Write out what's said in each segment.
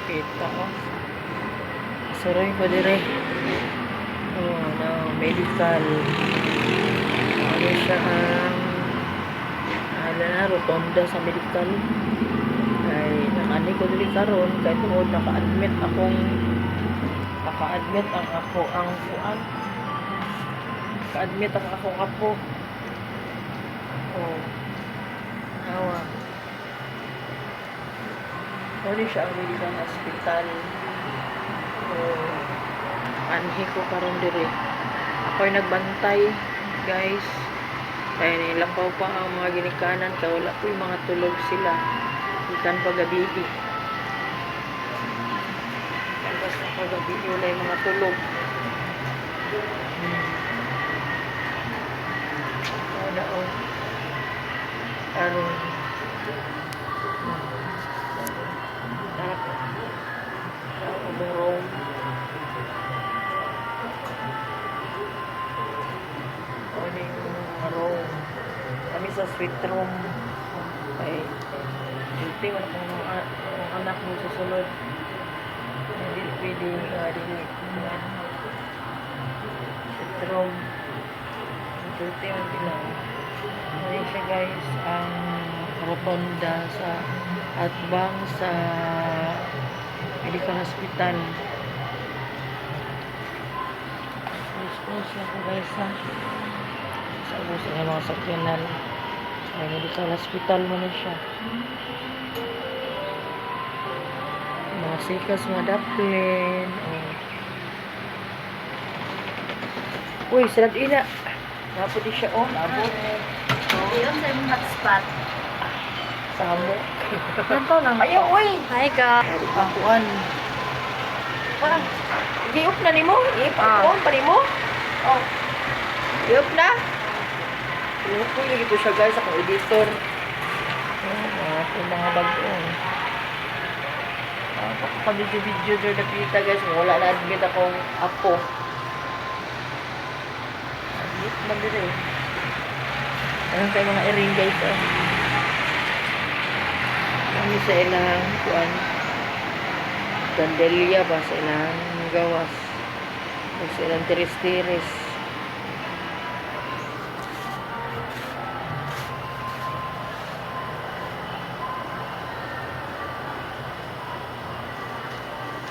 Kita ko. Suroy ko dire. Oh, no, medical. Ano siya ang rotonda sa medical. Ay, nakani ko dili karon kay tungod naka-admit ang kuan. Naka-admit ang akong apo. Oh. Awa. Ano siya ang medical hospital. Oh. Anhi ko karon dire. Ako'y nagbantay, guys. Kaya nilapaw pa ang mga ginikanan kaya wala po yung mga tulog sila. Ikan pagabigi. Kantas na pagabigi wala yung mga tulog. Wala o. Aron. Umurong. Kami sa sweet room ay duty wala kong mga anak mo susunod hindi pwede sweet room duty ang bilang ngayon siya guys ang rotonda sa atbang sa medical hospital. Close lang po guys ha sa ubos ng mga sakyanan ay medical hospital mo na siya. Mga sikas, mga daplin. Uy, sarap ina. Napot di siya, oh. Napot. Yun sa yung hotspot. Samo. Ganito lang. Ayaw, uy. Hi ka. Pakuan. Parang, i-up na ni mo. I-up pa ni mo. Oh. I-up na. I-up ko yung ito siya guys, akong editor. Mga bago. Pag-video doon na pita guys, wala na admit akong apo. Admit man din eh. Anong kayo mga earring guys oh. Kami sa ilang kuan. Gandelia ba sa ilang gawas. Sa ilang tiris-tiris.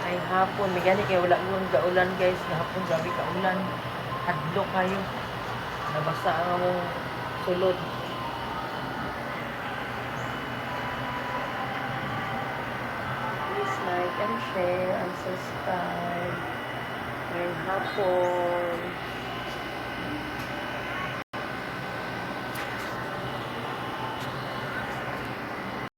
Ay hapon, may gani kayo wala mong gaulan guys. Hapon gabi kaulan. Hadlo kayo. Nabasa ang among sulod. Please like and share and subscribe. Ngayong hapon.